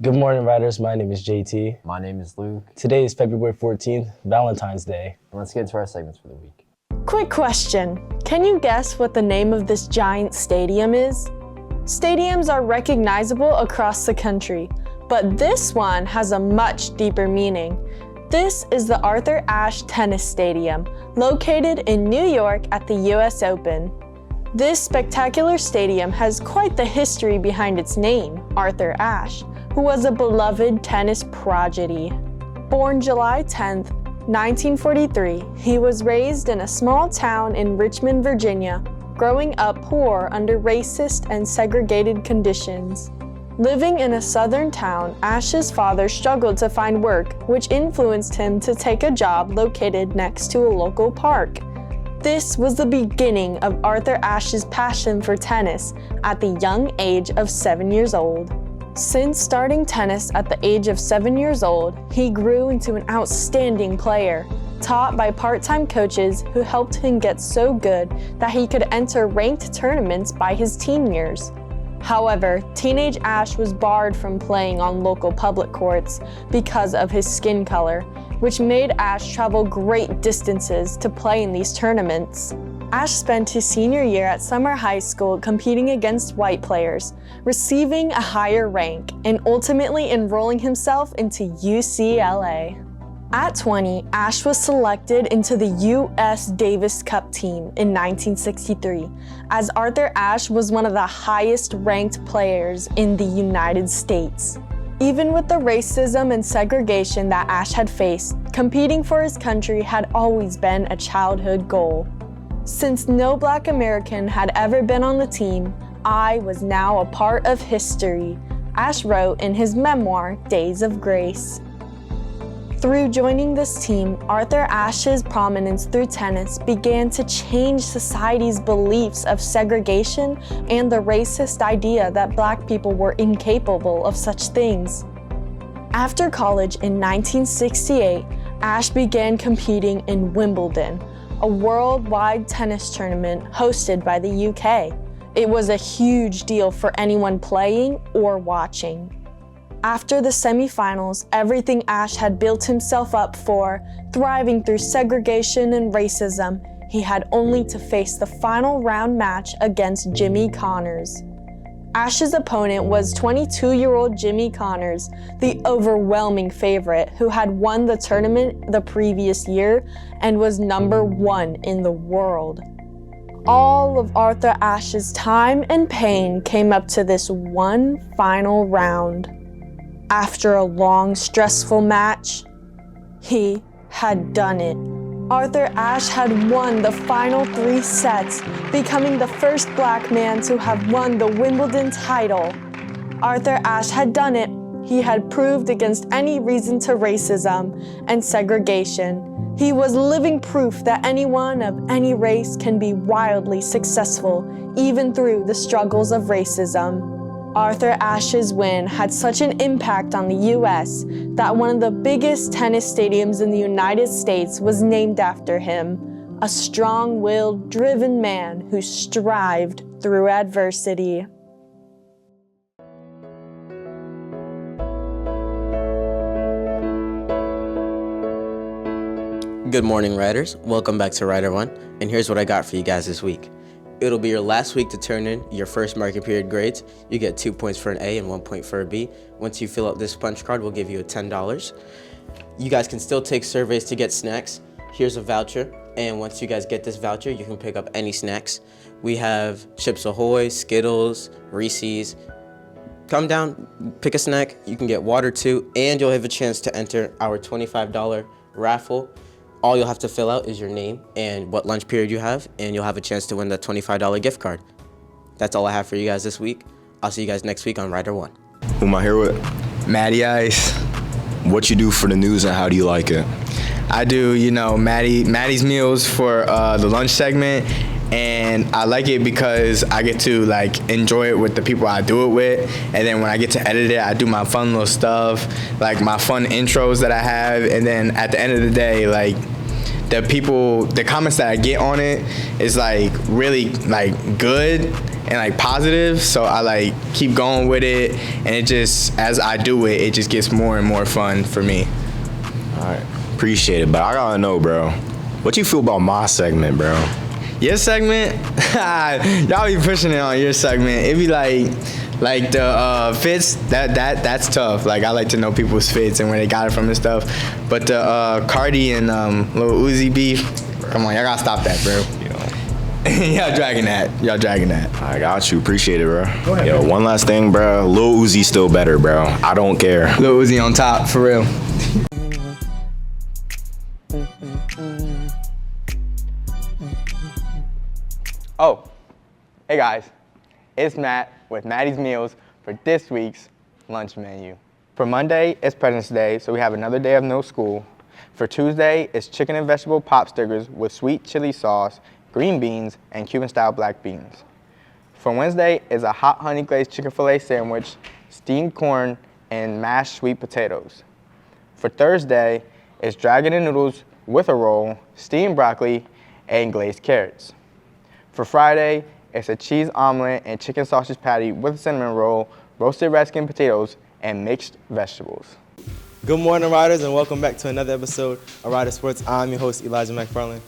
Good morning, riders. My name is JT. My name is Luke. Today is February 14th, Valentine's Day. And let's get into our segments for the week. Quick question. Can you guess what the name of this giant stadium is? Stadiums are recognizable across the country, but this one has a much deeper meaning. This is the Arthur Ashe Tennis Stadium, located in New York at the US Open. This spectacular stadium has quite the history behind its name, Arthur Ashe, who was a beloved tennis prodigy. Born July 10, 1943, he was raised in a small town in Richmond, Virginia, growing up poor under racist and segregated conditions. Living in a southern town, Ashe's father struggled to find work, which influenced him to take a job located next to a local park. This was the beginning of Arthur Ashe's passion for tennis at the young age of 7 years old. Since starting tennis at the age of 7 years old, he grew into an outstanding player, taught by part-time coaches who helped him get so good that he could enter ranked tournaments by his teen years. However, teenage Ashe was barred from playing on local public courts because of his skin color, which made Ashe travel great distances to play in these tournaments. Ashe spent his senior year at Summer High School competing against white players, receiving a higher rank, and ultimately enrolling himself into UCLA. At 20, Ashe was selected into the U.S. Davis Cup team in 1963, as Arthur Ashe was one of the highest ranked players in the United States. Even with the racism and segregation that Ashe had faced, competing for his country had always been a childhood goal. Since no Black American had ever been on the team, I was now a part of history, Ashe wrote in his memoir, Days of Grace. Through joining this team, Arthur Ashe's prominence through tennis began to change society's beliefs of segregation and the racist idea that Black people were incapable of such things. After college in 1968, Ashe began competing in Wimbledon, a worldwide tennis tournament hosted by the UK. It was a huge deal for anyone playing or watching. After the semifinals, everything Ashe had built himself up for, thriving through segregation and racism, he had only to face the final round match against Jimmy Connors. Ashe's opponent was 22-year-old Jimmy Connors, the overwhelming favorite who had won the tournament the previous year and was number 1 in the world. All of Arthur Ashe's time and pain came up to this one final round. After a long, stressful match, he had done it. Arthur Ashe had won the final 3 sets, becoming the first Black man to have won the Wimbledon title. Arthur Ashe had done it. He had proved against any reason to racism and segregation. He was living proof that anyone of any race can be wildly successful, even through the struggles of racism. Arthur Ashe's win had such an impact on the US that one of the biggest tennis stadiums in the United States was named after him, a strong-willed, driven man who strived through adversity. Good morning, riders. Welcome back to Rider One, and here's what I got for you guys this week. It'll be your last week to turn in your first market period grades. You get 2 points for an A and 1 point for a B. Once you fill out this punch card, we'll give you a $10. You guys can still take surveys to get snacks. Here's a voucher, and once you guys get this voucher, you can pick up any snacks. We have Chips Ahoy, Skittles, Reese's. Come down, pick a snack. You can get water too, and you'll have a chance to enter our $25 raffle. All you'll have to fill out is your name and what lunch period you have, and you'll have a chance to win the $25 gift card. That's all I have for you guys this week. I'll see you guys next week on Rider One. Who am I here with? Matty Ice. What you do for the news and how do you like it? I do, Matty's meals for the lunch segment, and I like it because I get to enjoy it with the people I do it with, and then when I get to edit it, I do my fun little stuff, like my fun intros that I have, and then at the end of the day, the comments that I get on it is like really like good and like positive. So I like keep going with it, and it just, as I do it, it just gets more and more fun for me. All right. Appreciate it, but I gotta know, bro. What you feel about my segment, bro? Your segment, y'all be pushing it on your segment. It be like the fits, that's tough. Like I like to know people's fits and where they got it from and stuff. But the Cardi and Lil Uzi beef, come on, y'all gotta stop that, bro. Y'all dragging that. I got you. Appreciate it, bro. Go ahead, yo, one last thing, bro. Lil Uzi still better, bro. I don't care. Lil Uzi on top, for real. Oh, hey guys, it's Matt with Maddie's Meals for this week's lunch menu. For Monday, it's President's Day, so we have another day of no school. For Tuesday, it's chicken and vegetable pop stickers with sweet chili sauce, green beans, and Cuban-style black beans. For Wednesday, is a hot honey glazed chicken fillet sandwich, steamed corn, and mashed sweet potatoes. For Thursday, it's dragon and noodles with a roll, steamed broccoli, and glazed carrots. For Friday, it's a cheese omelet and chicken sausage patty with a cinnamon roll, roasted red skin potatoes, and mixed vegetables. Good morning, riders, and welcome back to another episode of Rider Sports. I'm your host, Elijah McFarland,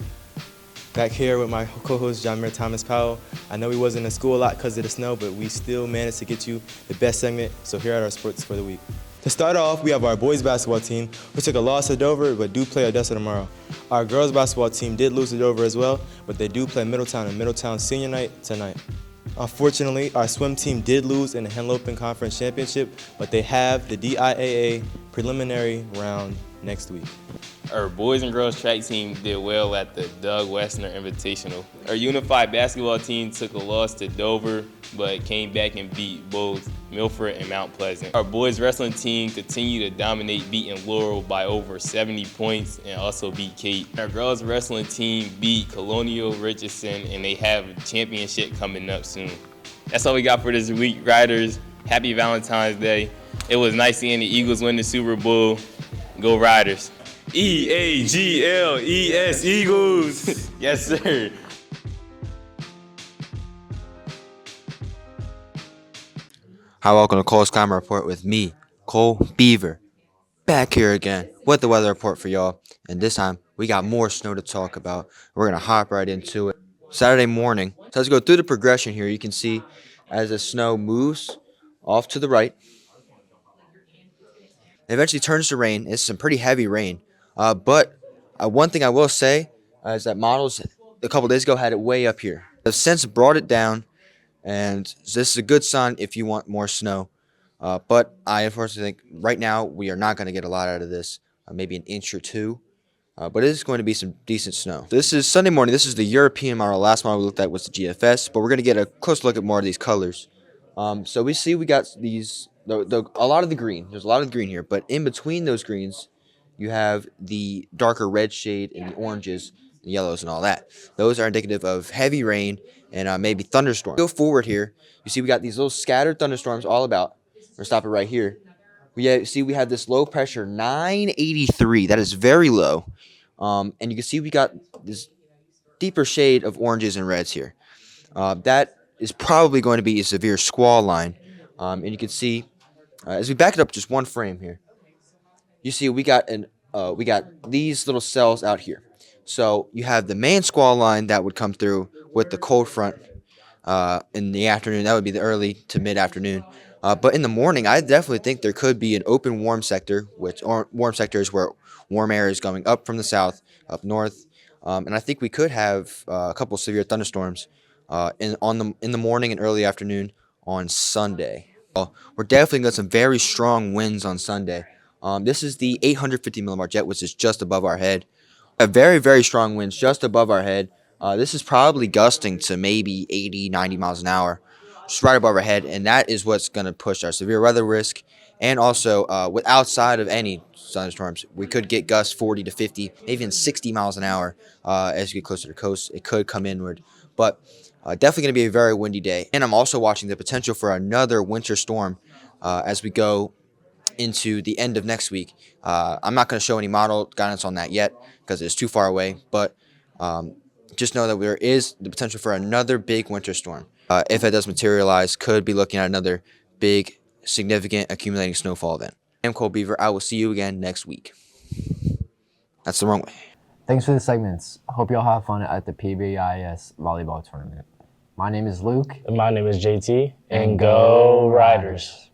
back here with my co-host, John Mayer Thomas Powell. I know we wasn't in school a lot because of the snow, but we still managed to get you the best segment, so here are our sports for the week. To start off, we have our boys basketball team, who took a loss to Dover, but do play Odessa tomorrow. Our girls basketball team did lose to Dover as well, but they do play Middletown and Middletown senior night tonight. Unfortunately, our swim team did lose in the Henlopen Conference Championship, but they have the DIAA preliminary round next week. Our boys and girls track team did well at the Doug Westner Invitational. Our unified basketball team took a loss to Dover, but came back and beat both Milford and Mount Pleasant. Our boys wrestling team continued to dominate, beating Laurel by over 70 points and also beat Kate. Our girls wrestling team beat Colonial Richardson, and they have a championship coming up soon. That's all we got for this week, Riders. Happy Valentine's Day. It was nice seeing the Eagles win the Super Bowl. Go Riders. EAGLES Eagles. Yes, sir. Hi, welcome to Cole's Climate Report with me, Cole Beaver. Back here again with the weather report for y'all. And this time, we got more snow to talk about. We're going to hop right into it. Saturday morning. So let's go through the progression here. You can see as the snow moves off to the right, it eventually turns to rain. It's some pretty heavy rain. But one thing I will say is that models a couple days ago had it way up here. They've since brought it down, and this is a good sign if you want more snow. But I unfortunately think right now we are not going to get a lot out of this, maybe an inch or two. But it is going to be some decent snow. This is Sunday morning. This is the European model. Last model we looked at was the GFS, but we're going to get a close look at more of these colors. So we see we got these, a lot of the green. There's a lot of green here, but in between those greens, you have the darker red shade and the oranges, the yellows, and all that. Those are indicative of heavy rain and maybe thunderstorms. Go forward here. You see we got these little scattered thunderstorms all about. We're going to stop it right here. We have this low pressure, 983. That is very low. And you can see we got this deeper shade of oranges and reds here. That is probably going to be a severe squall line. And you can see, as we back it up just one frame here, you see we got these little cells out here. So you have the main squall line that would come through with the cold front in the afternoon. That would be the early to mid-afternoon. But in the morning, I definitely think there could be an open warm sector, warm sector is where warm air is going up from the south, up north. And I think we could have a couple severe thunderstorms in the morning and early afternoon on Sunday. We're definitely got some very strong winds on Sunday. This is the 850 millibar jet, which is just above our head. A very, very strong winds just above our head. This is probably gusting to maybe 80, 90 miles an hour, just right above our head, and that is what's going to push our severe weather risk. And also, outside of any thunderstorms, we could get gusts 40 to 50, maybe even 60 miles an hour as you get closer to the coast. It could come inward, but definitely going to be a very windy day. And I'm also watching the potential for another winter storm as we go into the end of next week. I'm not going to show any model guidance on that yet because it's too far away, but just know that there is the potential for another big winter storm. If it does materialize, could be looking at another big, significant accumulating snowfall event. I'm Cole Beaver. I will see you again next week. That's the wrong way. Thanks for the segments. Hope y'all have fun at the PBIS volleyball tournament. My name is Luke. And my name is JT. And go Riders.